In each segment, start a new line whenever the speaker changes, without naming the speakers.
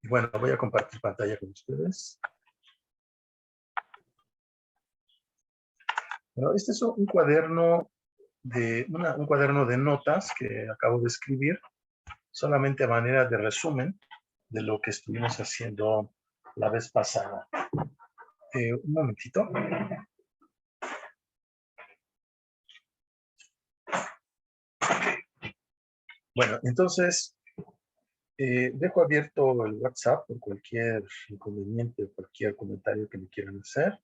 Y bueno, voy a compartir pantalla con ustedes. Bueno, este es un cuaderno un cuaderno de notas que acabo de escribir, solamente a manera de resumen de lo que estuvimos haciendo la vez pasada. Un momentito. Bueno, entonces, dejo abierto el WhatsApp por cualquier inconveniente o cualquier comentario que me quieran hacer.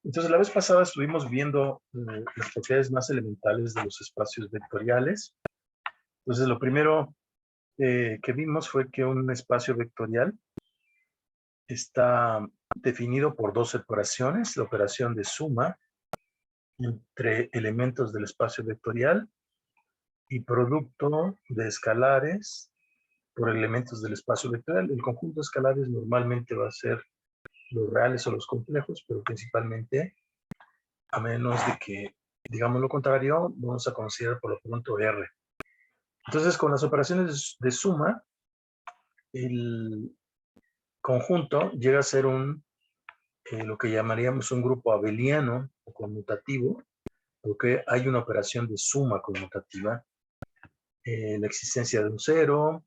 Entonces, la vez pasada estuvimos viendo las propiedades más elementales de los espacios vectoriales. Entonces, lo primero que vimos fue que un espacio vectorial está definido por dos operaciones, la operación de suma entre elementos del espacio vectorial y producto de escalares por elementos del espacio vectorial. El conjunto de escalares normalmente va a ser los reales o los complejos, pero principalmente, a menos de que digamos lo contrario, vamos a considerar por lo pronto R. Entonces, con las operaciones de suma, el conjunto llega a ser lo que llamaríamos un grupo abeliano o conmutativo, porque hay una operación de suma conmutativa, la existencia de un cero,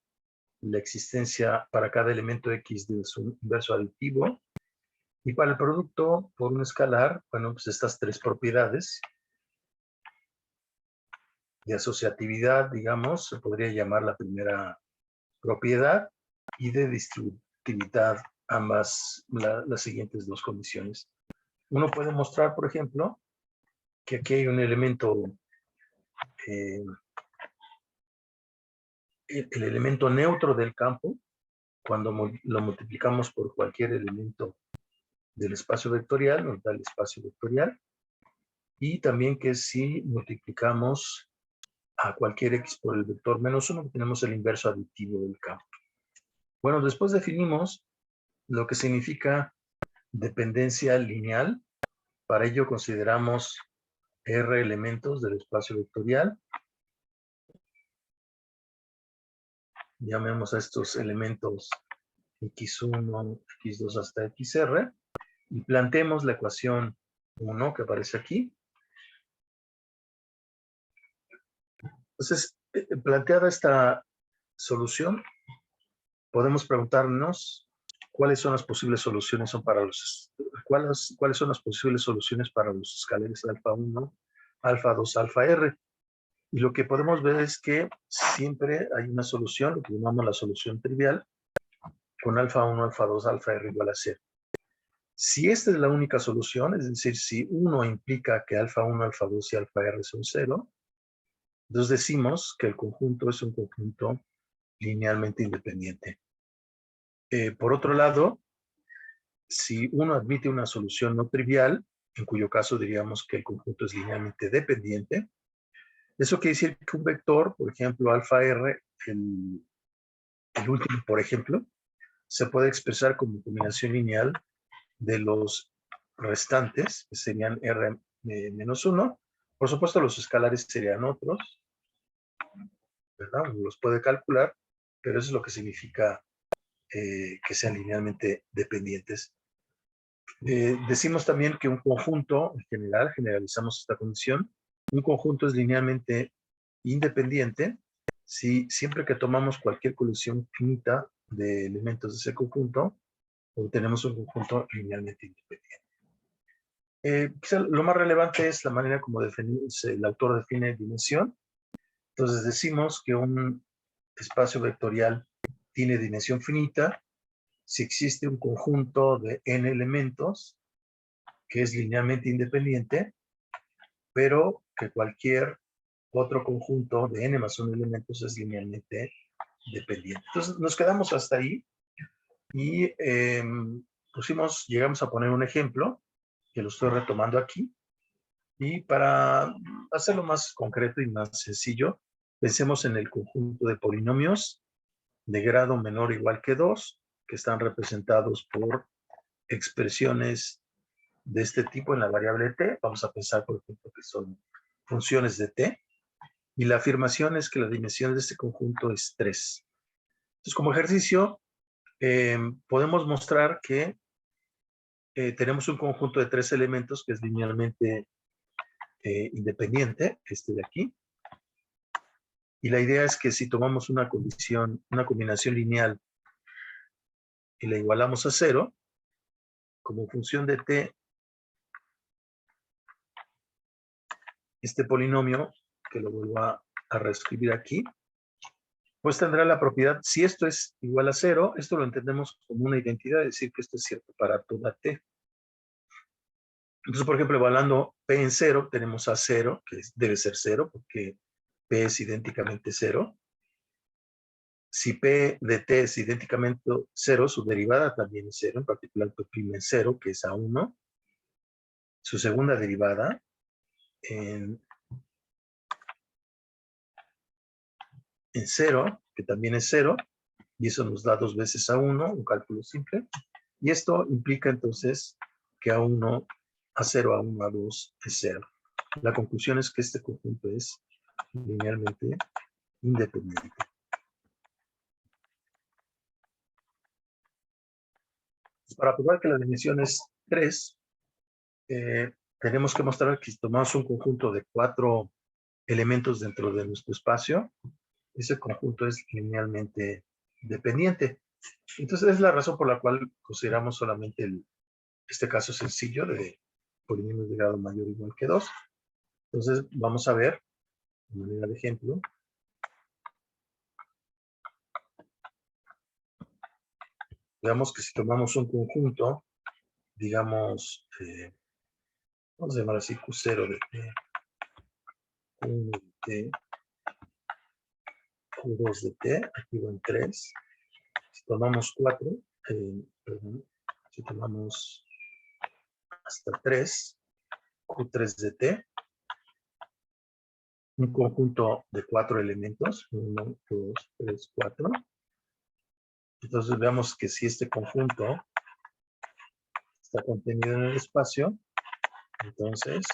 la existencia para cada elemento X de su inverso aditivo, y para el producto por un escalar, bueno, pues estas tres propiedades de asociatividad, digamos, se podría llamar la primera propiedad, y de distributividad, ambas las siguientes dos condiciones. Uno puede mostrar, por ejemplo, que aquí hay un elemento, el elemento neutro del campo, cuando lo multiplicamos por cualquier elemento del espacio vectorial, nos da el espacio vectorial, y también que si multiplicamos a cualquier x por el vector -1, tenemos el inverso aditivo del campo. Bueno, después definimos lo que significa dependencia lineal. Para ello consideramos R elementos del espacio vectorial. Llamemos a estos elementos x1, x2 hasta xr, y planteemos la ecuación 1 que aparece aquí. Entonces, planteada esta solución, podemos preguntarnos cuáles son las posibles soluciones cuáles son las posibles soluciones para los escalares alfa 1, alfa 2, alfa r. Y lo que podemos ver es que siempre hay una solución, lo que llamamos la solución trivial, con alfa 1, alfa 2, alfa r igual a 0. Si esta es la única solución, es decir, si 1 implica que alfa 1, alfa 2 y alfa r son 0, entonces decimos que el conjunto es un conjunto linealmente independiente. Por otro lado, si uno admite una solución no trivial, en cuyo caso diríamos que el conjunto es linealmente dependiente, eso quiere decir que un vector, por ejemplo, alfa r, el último, por ejemplo, se puede expresar como combinación lineal de los restantes, que serían r menos 1. Por supuesto, los escalares serían otros, ¿verdad? Uno los puede calcular, pero eso es lo que significa que sean linealmente dependientes. Decimos también que un conjunto, en general, generalizamos esta condición, un conjunto es linealmente independiente si siempre que tomamos cualquier colección finita de elementos de ese conjunto, obtenemos un conjunto linealmente independiente. Quizá lo más relevante es la manera como el autor define dimensión. Entonces decimos que un espacio vectorial tiene dimensión finita si existe un conjunto de n elementos que es linealmente independiente, pero que cualquier otro conjunto de n más 1 elementos es linealmente dependiente. Entonces nos quedamos hasta ahí y llegamos a poner un ejemplo que lo estoy retomando aquí, y para hacerlo más concreto y más sencillo, pensemos en el conjunto de polinomios de grado menor o igual que 2, que están representados por expresiones de este tipo en la variable t. Vamos a pensar, por ejemplo, que son funciones de t, y la afirmación es que la dimensión de este conjunto es 3. Entonces, como ejercicio, podemos mostrar que tenemos un conjunto de 3 elementos que es linealmente independiente, este de aquí. Y la idea es que si tomamos una combinación lineal y la igualamos a 0, como función de t, este polinomio, que lo vuelvo a reescribir aquí, pues tendrá la propiedad, si esto es igual a 0, esto lo entendemos como una identidad, es decir, que esto es cierto para toda t. Entonces, por ejemplo, evaluando p en 0, tenemos a 0, que debe ser 0, porque p es idénticamente 0. Si p de t es idénticamente 0, su derivada también es 0, en particular p' es 0, que es a 1. Su segunda derivada en 0, que también es 0, y eso nos da 2 veces a 1, un cálculo simple. Y esto implica entonces que a 1, a 0, a 1, a 2 es 0. La conclusión es que este conjunto es linealmente independiente. Para probar que la dimensión es 3, tenemos que mostrar que si tomamos un conjunto de 4 elementos dentro de nuestro espacio, ese conjunto es linealmente dependiente. Entonces es la razón por la cual consideramos solamente este caso sencillo de polinomios de grado mayor o igual que 2. Entonces vamos a ver, de manera de ejemplo, veamos que si tomamos un conjunto, digamos, vamos a llamar así Q0 de t, Q1 de t, Q2 de t, aquí va en 3. Si tomamos 4, perdón, si tomamos hasta 3, Q3 de t, un conjunto de 4 elementos, 1, 2, 3, 4. Entonces veamos que si este conjunto está contenido en el espacio, entonces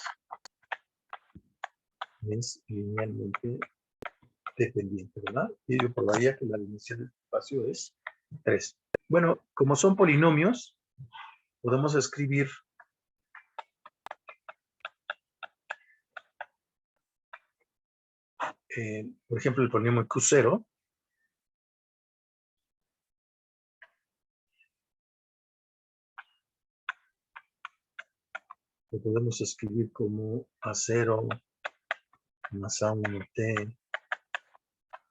es linealmente dependiente, ¿verdad? Y yo probaría que la dimensión del espacio es 3. Bueno, como son polinomios, podemos escribir por ejemplo, el polinomio Q0 lo podemos escribir como A0 más A1t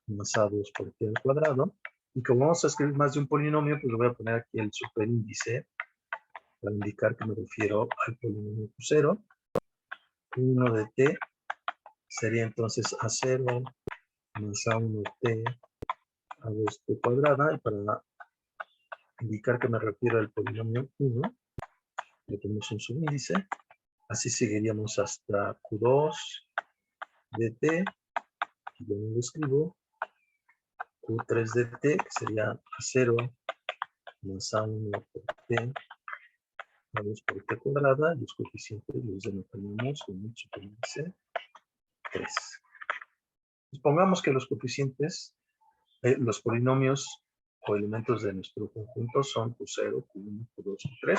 más A2 por t al cuadrado. Y como vamos a escribir más de un polinomio, pues le voy a poner aquí el superíndice para indicar que me refiero al polinomio Q0. Q1 de t sería entonces A0 más A1t A2t cuadrada. Y para indicar que me refiero al polinomio 1, le ponemos un subíndice. Así seguiríamos hasta Q2 de t, y yo lo escribo, Q3 de t, que sería A0 más A1 por t, A2 por t cuadrada, los coeficientes los denominamos con el superíndice 3. Supongamos que los coeficientes, los polinomios o elementos de nuestro conjunto son Q0, Q1, Q2, Q3.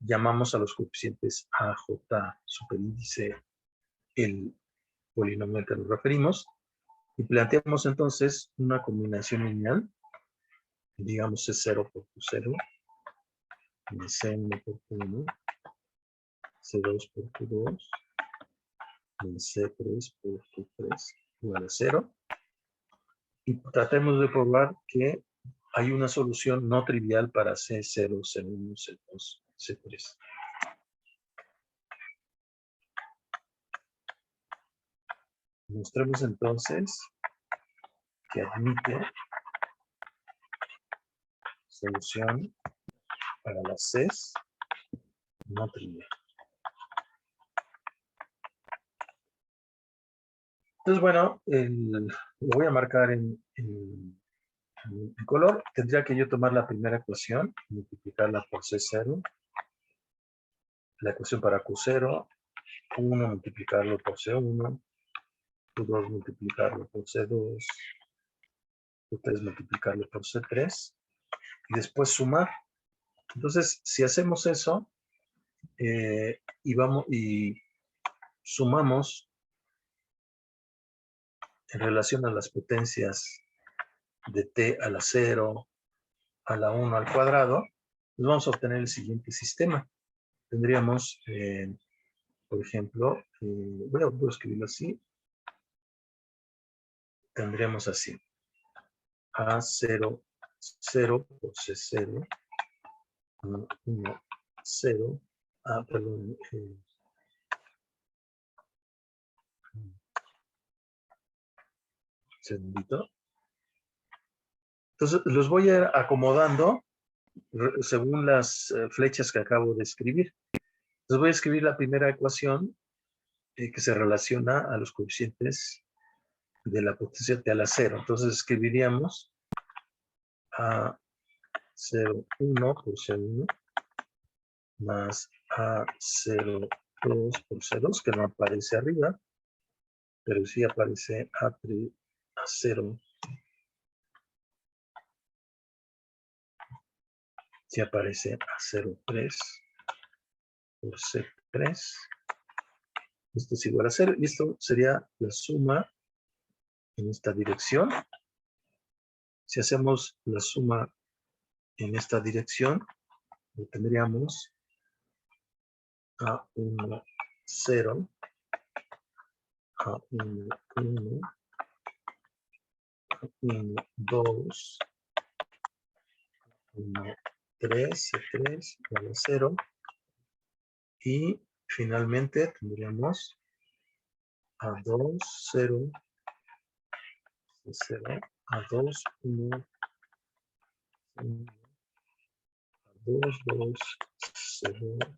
Llamamos a los coeficientes A, J, superíndice, el polinomio al que nos referimos, y planteamos entonces una combinación lineal, digamos C0 por Q0, C1 por Q1, C2 por Q2, C3 por Q3 igual a 0. Y tratemos de probar que hay una solución no trivial para C0, C1, C2, C3. Mostremos entonces que admite solución para las Cs no trivial. Entonces, bueno, lo voy a marcar en color. Tendría que yo tomar la primera ecuación, multiplicarla por C0, la ecuación para Q0, Q1 multiplicarlo por C1, Q2 multiplicarlo por C2, Q3 multiplicarlo por C3, y después sumar. Entonces, si hacemos eso, y sumamos en relación a las potencias de t a la 0, a la 1 al cuadrado, pues vamos a obtener el siguiente sistema. Tendríamos, por ejemplo, voy a escribirlo así. Tendríamos así. A0, 0 por C0, 1, 0, perdón, segundito. Entonces, los voy a ir acomodando según las flechas que acabo de escribir. Entonces, voy a escribir la primera ecuación que se relaciona a los coeficientes de la potencia t a la 0. Entonces, escribiríamos A0, 1 por C1 más A02 por C2, que no aparece arriba, pero sí aparece A3, A0. Sí aparece A03 por C3. Esto es igual a 0. Y esto sería la suma en esta dirección. Si hacemos la suma en esta dirección, tendríamos A1, 0, A1, 1, A1, 2, 1, 3, C3, igual a 0. Y finalmente tendríamos A2, 0, C0, A2, 1, 1, A2, 2, C2,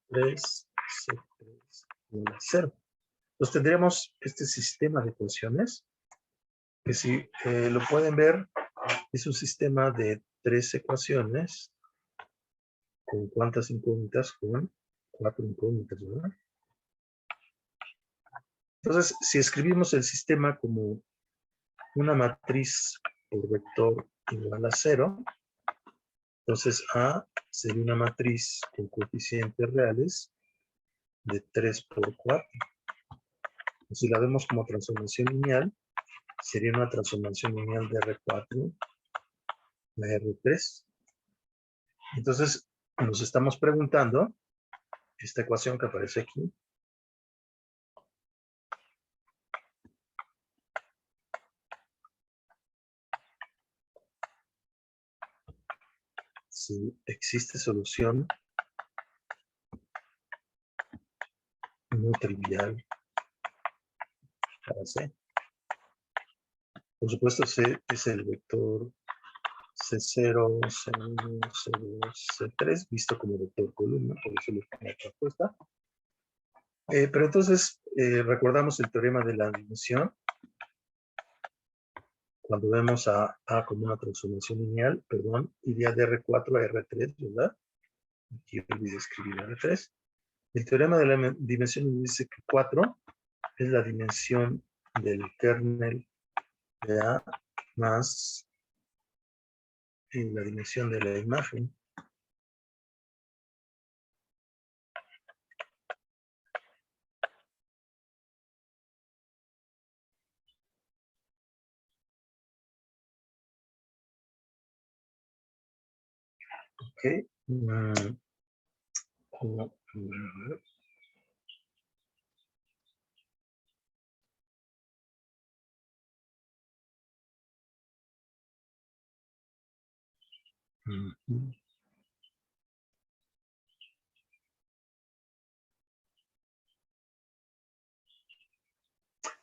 3, C3, igual a 0. Entonces tendríamos este sistema de ecuaciones que si lo pueden ver es un sistema de 3 ecuaciones con cuántas incógnitas, con 4 incógnitas, ¿verdad? Entonces, si escribimos el sistema como una matriz por vector igual a 0, entonces A sería una matriz con coeficientes reales de 3 por 4. Si la vemos como transformación lineal, sería una transformación lineal de R4 a R3. Entonces, nos estamos preguntando, esta ecuación que aparece aquí, si existe solución muy trivial para C. Por supuesto, C es el vector C0, C1, C2, C3, visto como vector columna, por eso le pongo la respuesta. Pero entonces, recordamos el teorema de la dimensión. Cuando vemos a como una transformación lineal, perdón, iría de R4 a R3, ¿verdad? Aquí olvidé escribir R3. El teorema de la dimensión dice que 4 es la dimensión del kernel de A más la dimensión de la imagen. Ok.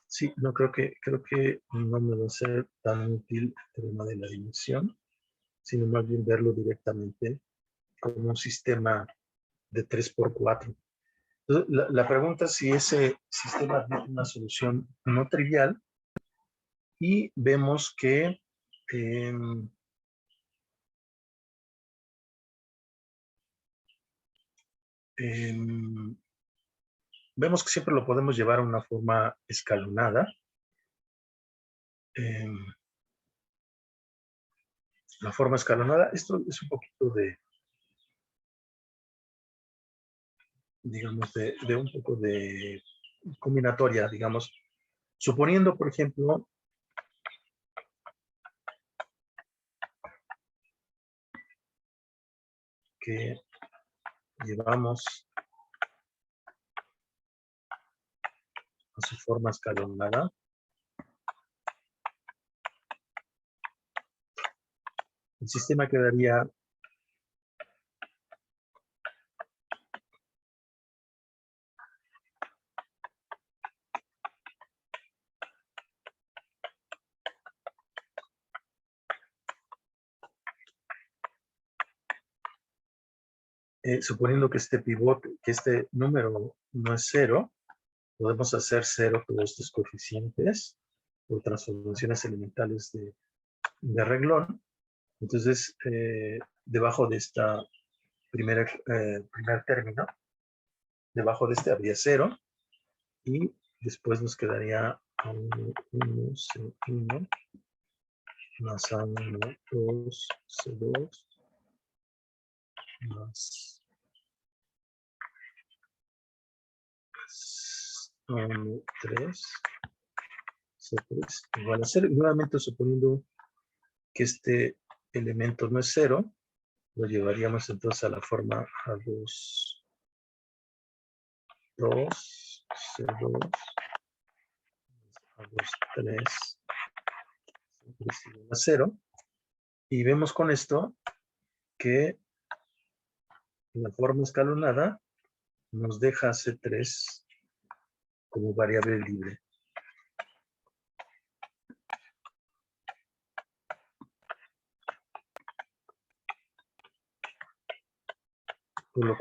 Sí, no creo que no me va a ser tan útil el teorema de la dimensión, sino más bien verlo directamente como un sistema de 3 por 4. Entonces, la pregunta es si ese sistema tiene una solución no trivial y vemos que vemos que siempre lo podemos llevar a una forma escalonada. La forma escalonada, esto es un poquito de, digamos, de un poco de combinatoria, digamos. Suponiendo, por ejemplo, que llevamos a su forma escalonada. El sistema quedaría suponiendo que este pivote, que este número no es cero, podemos hacer cero todos estos coeficientes por transformaciones elementales de reglón. Entonces, debajo de esta primer término, debajo de este habría cero y después nos quedaría 1, C1 más A1, 2, C2 más 1, 3, C3 igual a 0. Y nuevamente suponiendo que este elemento no es 0, lo llevaríamos entonces a la forma A2, 2, C2, A2, 3, C3 igual a 0. Y vemos con esto que la forma escalonada nos deja C3 como variable libre. Por lo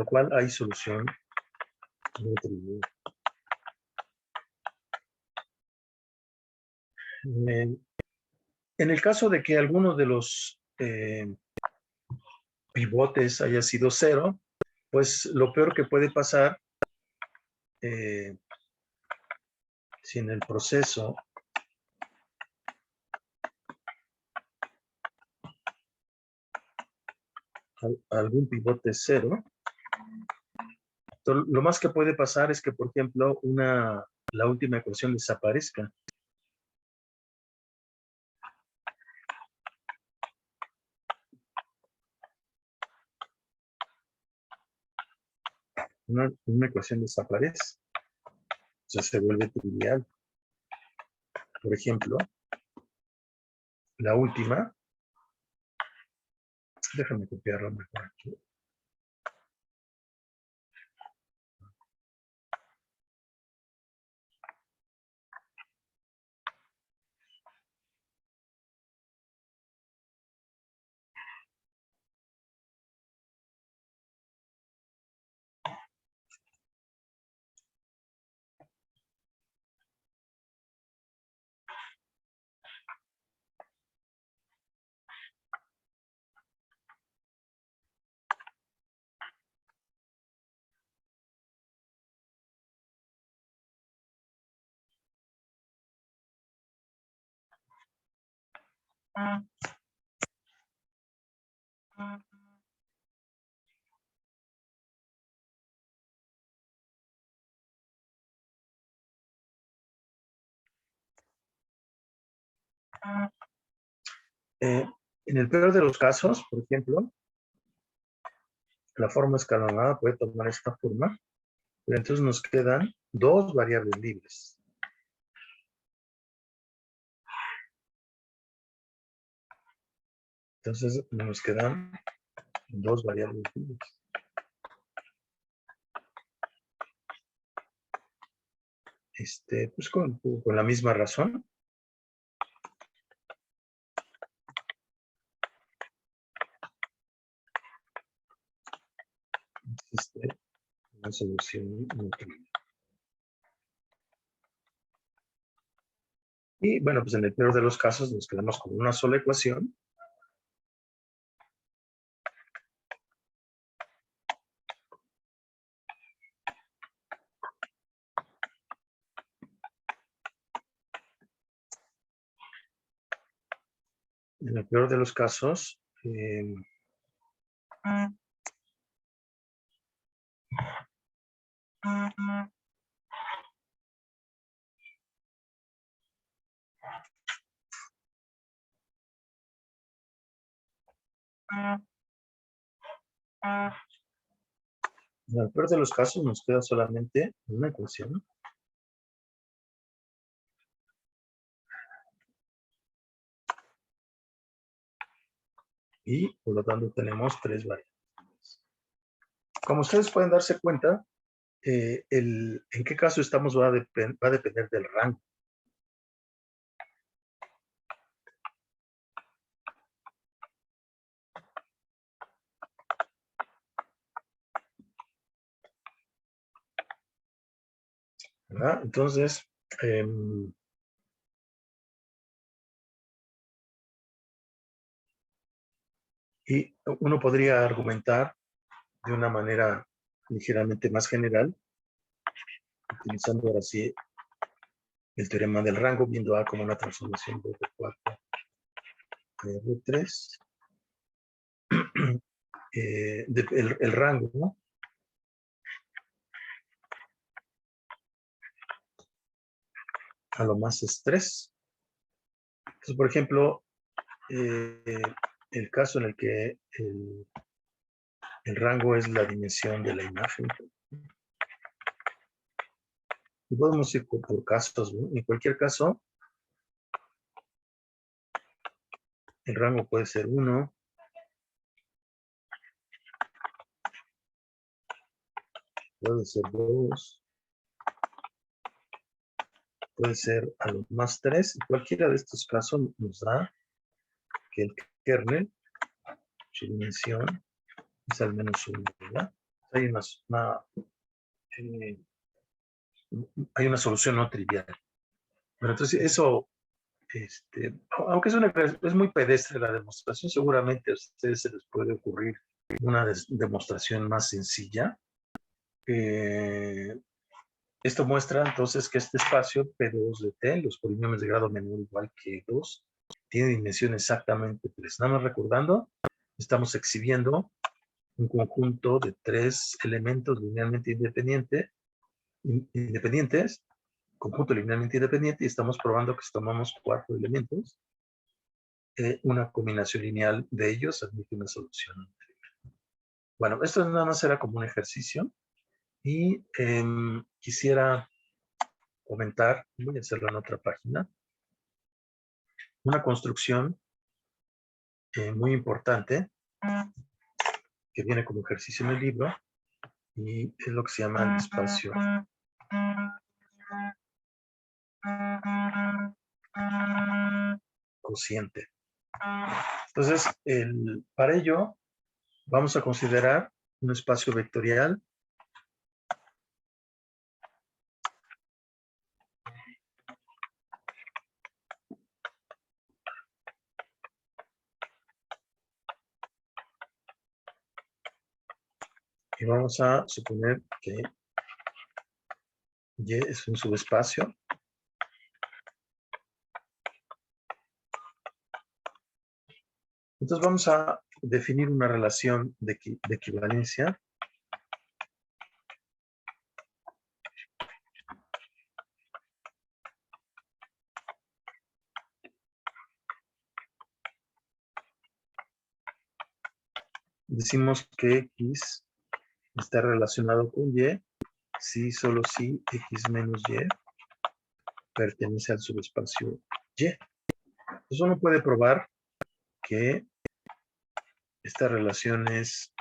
cual hay solución no trivial. En el caso de que alguno de los pivotes haya sido 0, pues lo peor que puede pasar si en el proceso algún pivote es 0, lo más que puede pasar es que, por ejemplo, la última ecuación desaparezca. Una ecuación desaparece, o sea, se vuelve trivial. Por ejemplo, la última, déjame copiarla mejor aquí. En el peor de los casos, por ejemplo, la forma escalonada puede tomar esta forma, pero entonces nos quedan dos variables libres. Entonces nos quedan dos variables libres. Pues con la misma razón. Existe una solución neutral. Y bueno, pues en el peor de los casos nos quedamos con una sola ecuación. En el peor de los casos, nos queda solamente una ecuación. Y por lo tanto tenemos tres variables. Como ustedes pueden darse cuenta, en qué caso estamos va a depender del rango. ¿Verdad? Entonces, y uno podría argumentar de una manera ligeramente más general, utilizando ahora sí el teorema del rango, viendo A como una transformación de R4 a R3. El rango, ¿no? A lo más es 3. Entonces, por ejemplo, el caso en el que el rango es la dimensión de la imagen. Y podemos ir por casos, ¿no? En cualquier caso, el rango puede ser 1, puede ser 2, puede ser a lo más 3. Y cualquiera de estos casos nos da que el kernel, su dimensión, es al menos 1, ¿verdad? Hay una solución no trivial. Pero entonces eso, aunque es muy pedestre la demostración, seguramente a ustedes se les puede ocurrir una demostración más sencilla. Esto muestra entonces que este espacio P2 de T, los polinomios de grado menor o igual que 2, tiene dimensión exactamente 3. Nada más recordando, estamos exhibiendo un conjunto de 3 elementos linealmente independientes, conjunto linealmente independiente, y estamos probando que si tomamos 4 elementos, una combinación lineal de ellos admite una solución. Bueno, esto nada más era como un ejercicio y quisiera comentar, voy a hacerlo en otra página, una construcción muy importante que viene como ejercicio en el libro y es lo que se llama el espacio cociente. Entonces, para ello vamos a considerar un espacio vectorial y vamos a suponer que Y es un subespacio. Entonces vamos a definir una relación de equivalencia decimos que X está relacionado con Y si solo si X menos Y pertenece al subespacio Y. Entonces uno puede probar que esta relación es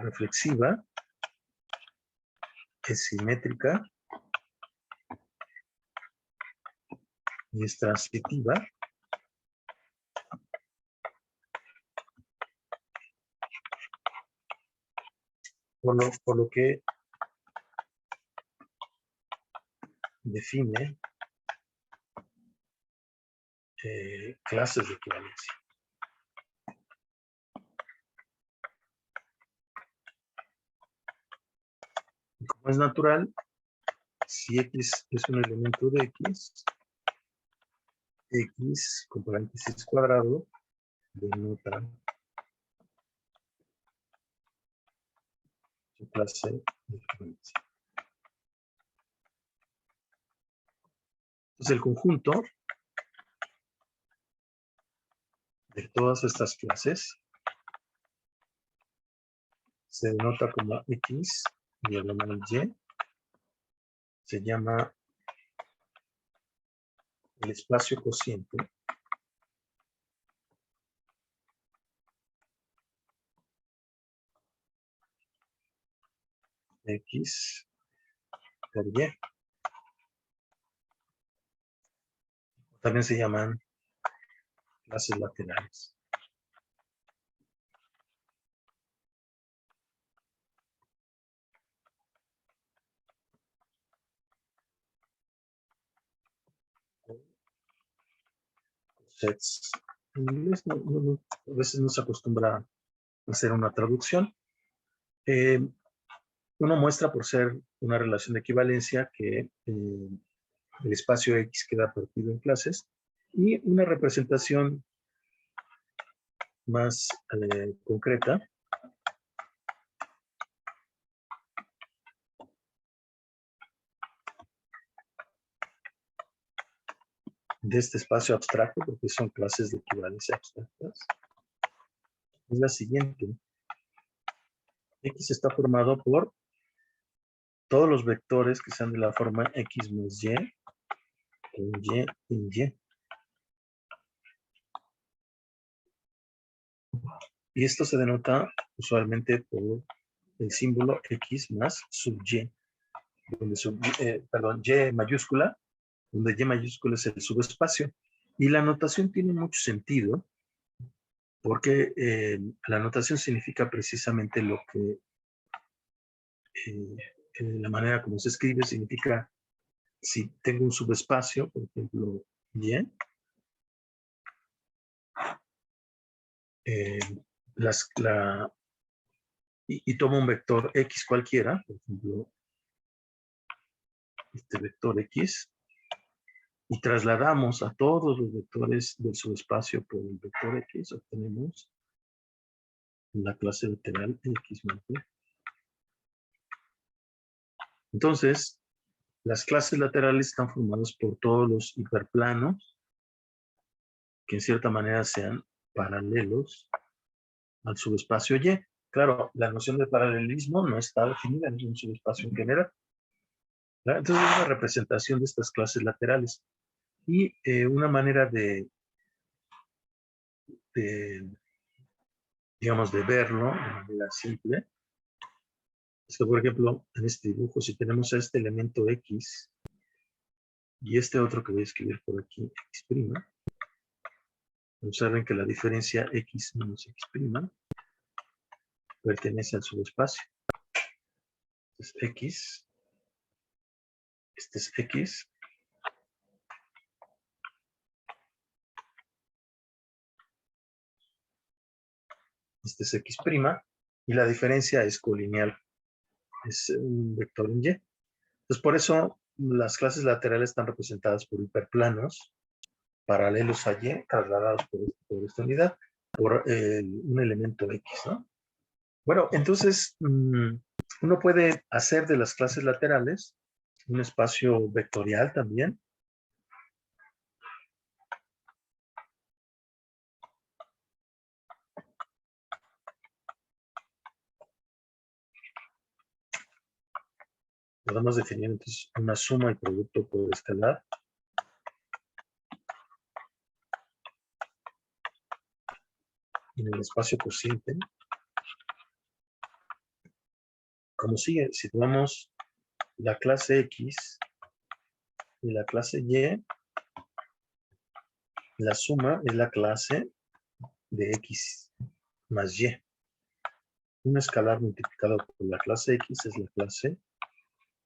reflexiva, es simétrica y es transitiva. Por lo que define clases de equivalencia. Y como es natural, si X es un elemento de X, X con paréntesis cuadrado denota su clase de equivalencia. Entonces el conjunto de todas estas clases se denota como X diagonal Y. Se llama el espacio cociente X por Y. También se llaman clases laterales. Sets. En inglés a veces no se acostumbra a hacer una traducción. Uno muestra por ser una relación de equivalencia que el espacio X queda partido en clases y una representación más concreta de este espacio abstracto, porque son clases de equivalencia abstractas, es la siguiente. X está formado por todos los vectores que sean de la forma X más Y, en Y, en Y. Y esto se denota usualmente por el símbolo X más sub Y, donde Y mayúscula, donde Y mayúscula es el subespacio. Y la notación tiene mucho sentido, porque la notación significa precisamente lo que la manera como se escribe significa si tengo un subespacio, por ejemplo, Y, y tomo un vector X cualquiera, por ejemplo, este vector X, y trasladamos a todos los vectores del subespacio por el vector X, obtenemos la clase lateral X más Y. Entonces, las clases laterales están formadas por todos los hiperplanos que en cierta manera sean paralelos al subespacio Y. Claro, la noción de paralelismo no está definida en un subespacio en general. ¿Verdad? Entonces es una representación de estas clases laterales. Y una manera de, digamos, de verlo de manera simple es que, por ejemplo, en este dibujo, si tenemos a este elemento X y este otro que voy a escribir por aquí, X', observen que la diferencia X menos X' pertenece al subespacio. Entonces, X, este es X, este es X', y la diferencia es colineal, es un vector en Y. Entonces, por eso las clases laterales están representadas por hiperplanos paralelos a Y, trasladados por esta unidad, por un elemento X, ¿no? Bueno, entonces, uno puede hacer de las clases laterales un espacio vectorial también. Podemos definir entonces una suma y producto por escalar. En el espacio cociente. Como sigue, si tomamos la clase X y la clase Y, la suma es la clase de X más Y. Un escalar multiplicado por la clase X es la clase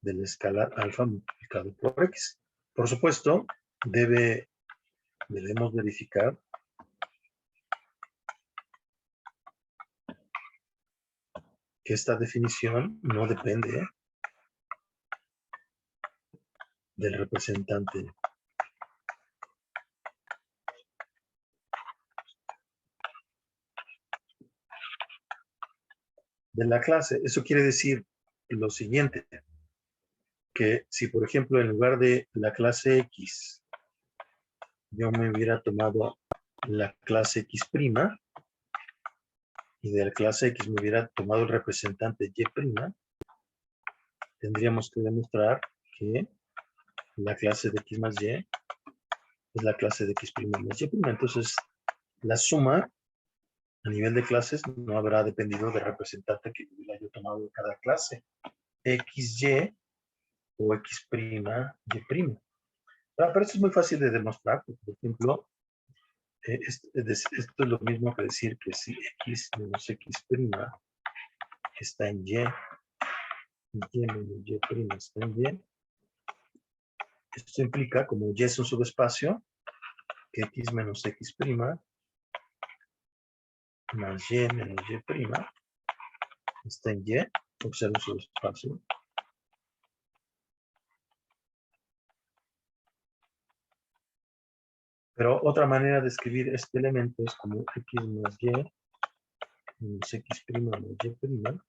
del escalar alfa multiplicado por X. Por supuesto, debemos verificar que esta definición no depende del representante de la clase. Eso quiere decir lo siguiente, que si por ejemplo en lugar de la clase X, yo me hubiera tomado la clase X', y de la clase X me hubiera tomado el representante Y', tendríamos que demostrar que la clase de X más Y es la clase de X' más Y'. Entonces, la suma a nivel de clases no habrá dependido del representante que hubiera yo tomado de cada clase. XY o X', Y'. Pero esto es muy fácil de demostrar. Por ejemplo, esto es lo mismo que decir que si X menos X' está en Y, Y menos Y' está en Y, esto implica, como Y es un subespacio, que X menos X' más Y menos Y' está en Y, observa un subespacio. Pero otra manera de escribir este elemento es como X más Y menos X' más Y',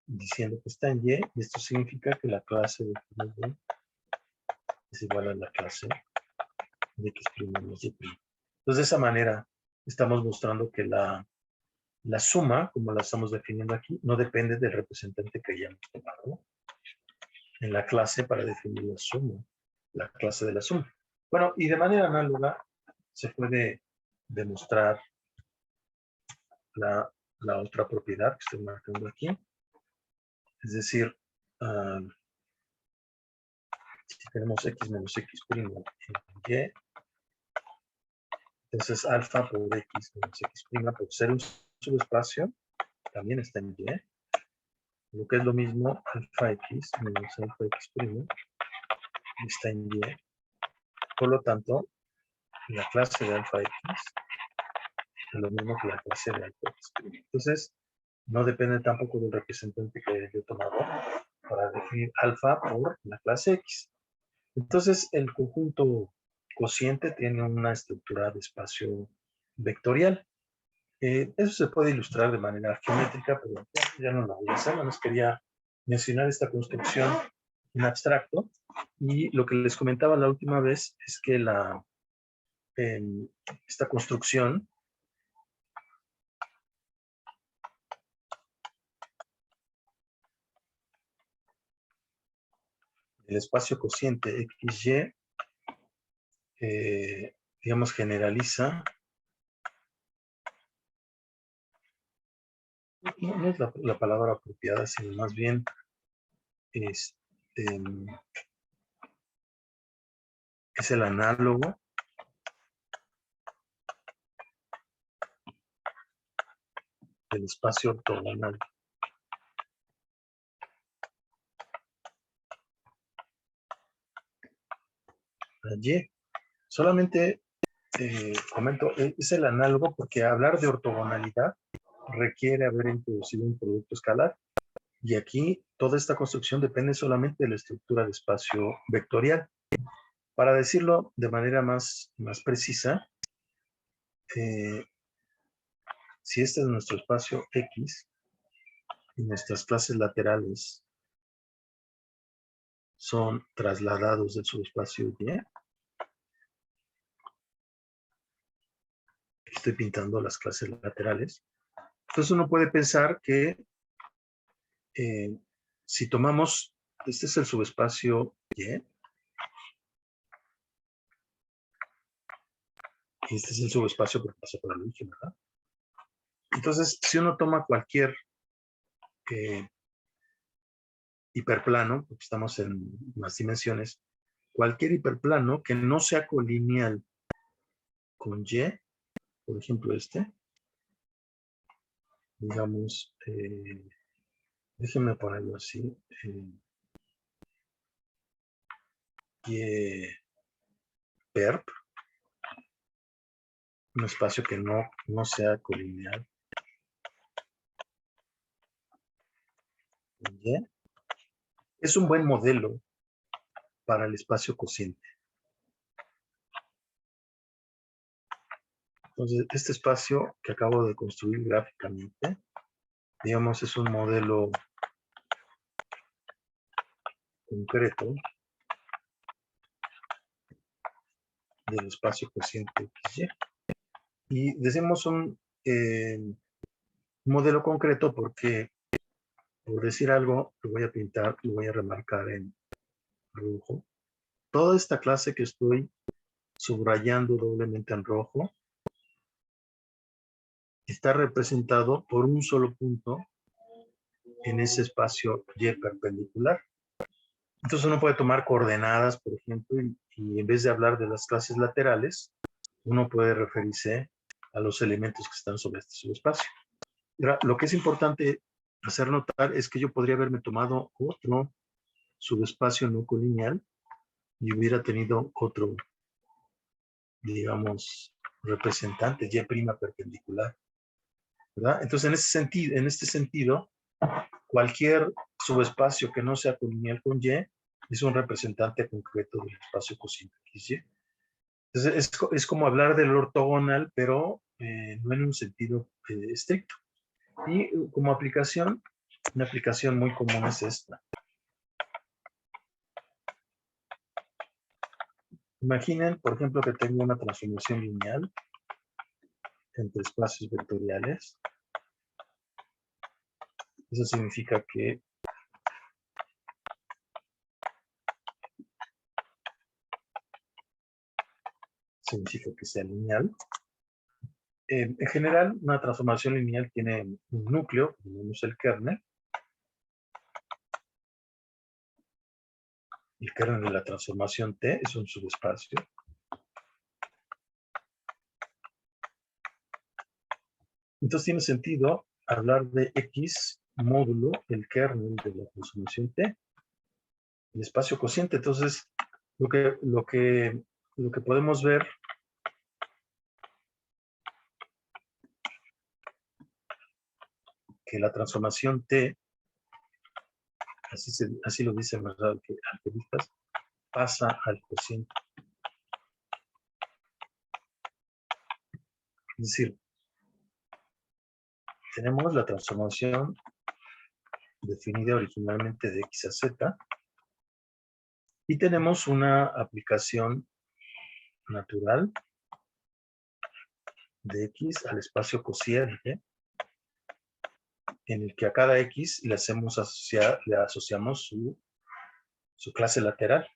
diciendo que está en Y, y esto significa que la clase de X más Y es igual a la clase de X' más Y'. Entonces, de esa manera, estamos mostrando que la suma, como la estamos definiendo aquí, no depende del representante que hayamos tomado en la clase para definir la suma, la clase de la suma. Bueno, y de manera análoga se puede demostrar la otra propiedad que estoy marcando aquí. Es decir, si tenemos X menos X' en Y, entonces alfa por X menos X' por ser un subespacio también está en Y. Lo que es lo mismo, alfa X menos alfa X' está en Y. Por lo tanto, la clase de alfa X es lo mismo que la clase de alfa X'. Entonces, no depende tampoco del representante que yo he tomado para definir alfa por la clase X. Entonces, el conjunto cociente tiene una estructura de espacio vectorial. Eso se puede ilustrar de manera geométrica, pero ya no lo voy a hacer. Nada más quería mencionar esta construcción en abstracto. Y lo que les comentaba la última vez es que esta construcción el espacio cociente XY, digamos, generaliza. No es la palabra apropiada, sino más bien es el análogo del espacio ortogonal. Allí, solamente comento, es el análogo porque hablar de ortogonalidad requiere haber introducido un producto escalar. Y aquí toda esta construcción depende solamente de la estructura de espacio vectorial. Para decirlo de manera más precisa, si este es nuestro espacio X y nuestras clases laterales son trasladados del subespacio Y, estoy pintando las clases laterales, entonces uno puede pensar que si tomamos, este es el subespacio Y, y este es el subespacio que pasa por la origen, ¿verdad? Entonces, si uno toma cualquier hiperplano, porque estamos en más dimensiones, cualquier hiperplano que no sea colineal con Y, por ejemplo digamos, déjenme ponerlo así, Y perp, un espacio que no sea colineal con Y, es un buen modelo para el espacio cociente. Entonces, este espacio que acabo de construir gráficamente digamos, es un modelo concreto del espacio cociente XY. Y decimos un modelo concreto porque, por decir algo, lo voy a pintar, lo voy a remarcar en rojo. Toda esta clase que estoy subrayando doblemente en rojo está representado por un solo punto en ese espacio Y perpendicular. Entonces uno puede tomar coordenadas, por ejemplo, y en vez de hablar de las clases laterales, uno puede referirse a los elementos que están sobre este subespacio. Ahora, lo que es importante hacer notar es que yo podría haberme tomado otro subespacio no colineal y hubiera tenido otro, digamos, representante, Y' perpendicular, ¿verdad? Entonces, en este sentido, cualquier subespacio que no sea colineal con Y es un representante concreto del espacio cociente XY. Entonces, es como hablar del ortogonal, pero no en un sentido estricto. Y como aplicación, una aplicación muy común es esta. Imaginen, por ejemplo, que tengo una transformación lineal entre espacios vectoriales. Eso significa que sea lineal. En general, una transformación lineal tiene un núcleo, tenemos el kernel. El kernel de la transformación T es un subespacio. Entonces tiene sentido hablar de X módulo el kernel de la transformación T, el espacio cociente. Entonces, lo que podemos ver que la transformación T, así lo dicen los algebristas, pasa al cociente. Es decir, tenemos la transformación definida originalmente de X a Z y tenemos una aplicación natural de X al espacio cociente en el que a cada X le asociamos su clase lateral.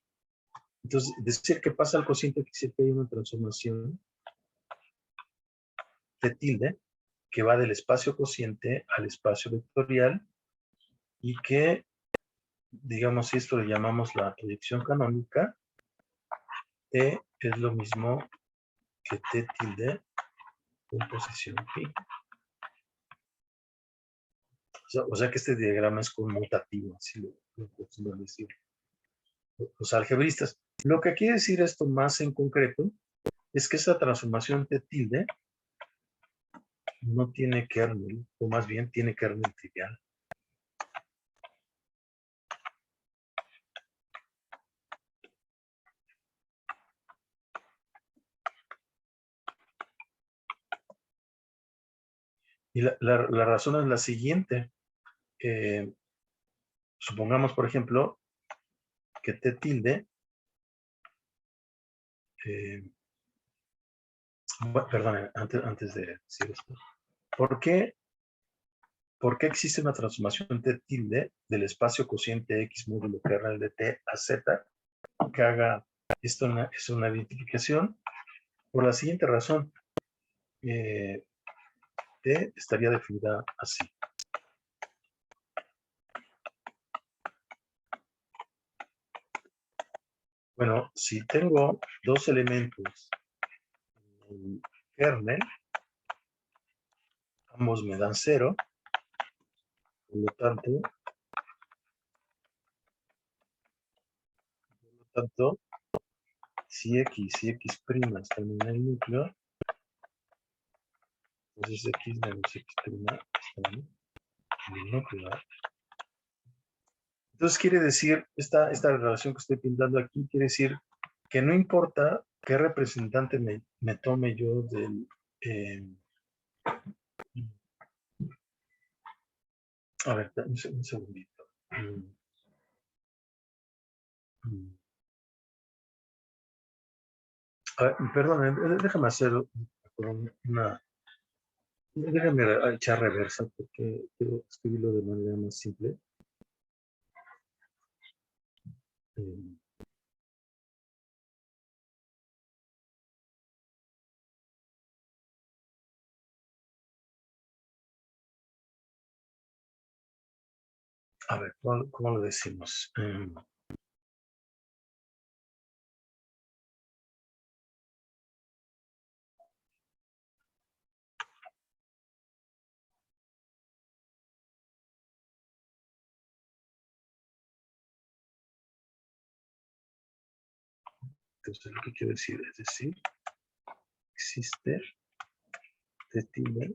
Entonces, decir que pasa al cociente quiere decir que hay una transformación T tilde que va del espacio cociente al espacio vectorial y que, digamos, si esto le llamamos la proyección canónica, T es lo mismo que T tilde en posición pi. O sea que este diagrama es conmutativo, así lo podemos decir los algebristas. Lo que quiere decir esto más en concreto es que esta transformación T tilde no tiene kernel, o más bien tiene kernel trivial. Y la razón es la siguiente. Supongamos, por ejemplo, que T tilde, perdón, antes de decir esto, ¿por qué existe una transformación T tilde del espacio cociente X módulo kernel de T a Z que haga esto es una identificación? Por la siguiente razón, T estaría definida así. Bueno, si tengo dos elementos en el kernel, ambos me dan 0, por lo tanto, si X y X' están en el núcleo, entonces X menos X' están en el núcleo. Entonces quiere decir, esta relación que estoy pintando aquí, quiere decir que no importa qué representante me tome yo A ver, un segundito. A ver, perdón, déjame hacer una... Déjame echar reversa porque quiero escribirlo de manera más simple. A ver, ¿cómo lo decimos? Entonces, lo que quiero decir es decir, existe t tilde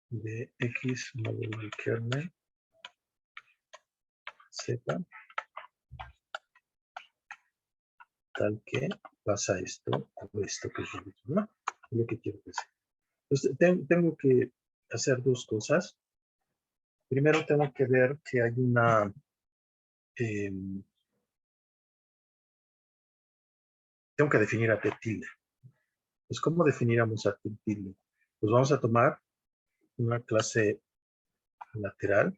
de x módulo del kernel z tal que pasa esto o esto que es lo mismo, ¿no? Es lo que quiero decir. Entonces, tengo que hacer dos cosas. Primero tengo que ver que hay una... tengo que definir a t tilde. Pues, ¿cómo definiremos a t tilde? Pues vamos a tomar una clase lateral.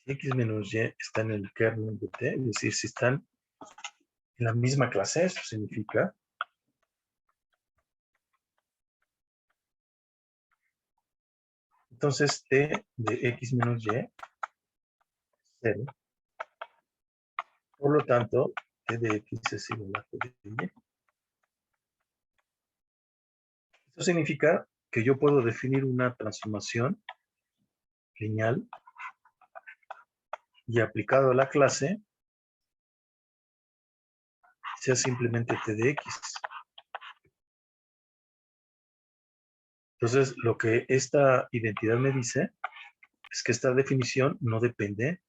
Si x menos y está en el kernel de t, es decir, si están en la misma clase, eso significa entonces t de x menos y es 0. Por lo tanto, t de x es igual a t de y. Esto significa que yo puedo definir una transformación lineal y aplicado a la clase sea simplemente t de x. Entonces, lo que esta identidad me dice es que esta definición no depende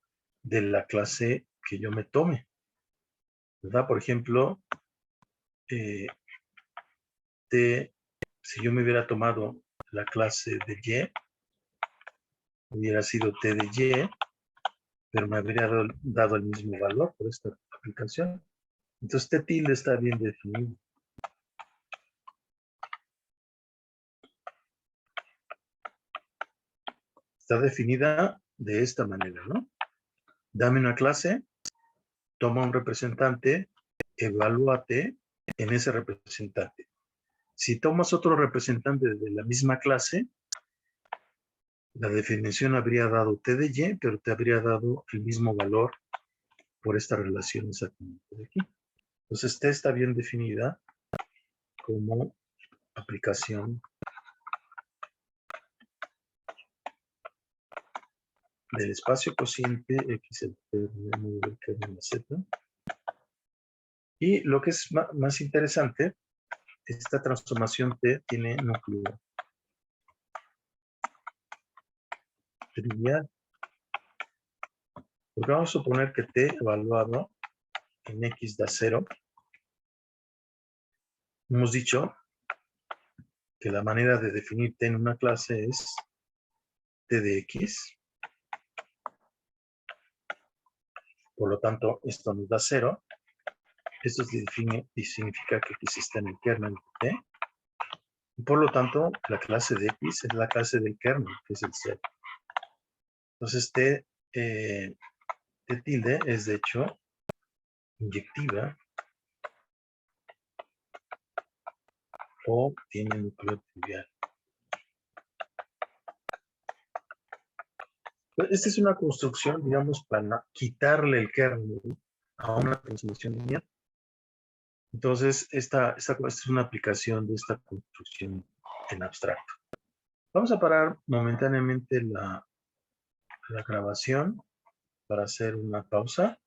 de la clase que yo me tome, ¿verdad? Por ejemplo, si yo me hubiera tomado la clase de y, hubiera sido t de y, pero me habría dado el mismo valor por esta aplicación. Entonces, t tilde está bien definido. Está definida de esta manera, ¿no? Dame una clase, toma un representante, evalúate en ese representante. Si tomas otro representante de la misma clase, la definición habría dado t de y, pero te habría dado el mismo valor por esta relación exactamente de aquí. Entonces, t está bien definida como aplicación del espacio cociente x el término del kernel z. Y lo que es más interesante, esta transformación t tiene núcleo trivial. Porque vamos a suponer que t evaluado en x da 0. Hemos dicho que la manera de definir t en una clase es t de x. Por lo tanto, esto nos da 0. Esto significa que x está en el kernel de t. Y por lo tanto, la clase de x es la clase del kernel, que es el 0. Entonces, t tilde es, de hecho, inyectiva o tiene núcleo trivial. Esta es una construcción, digamos, para quitarle el kernel a una transformación lineal. Entonces, esta es una aplicación de esta construcción en abstracto. Vamos a parar momentáneamente la grabación para hacer una pausa.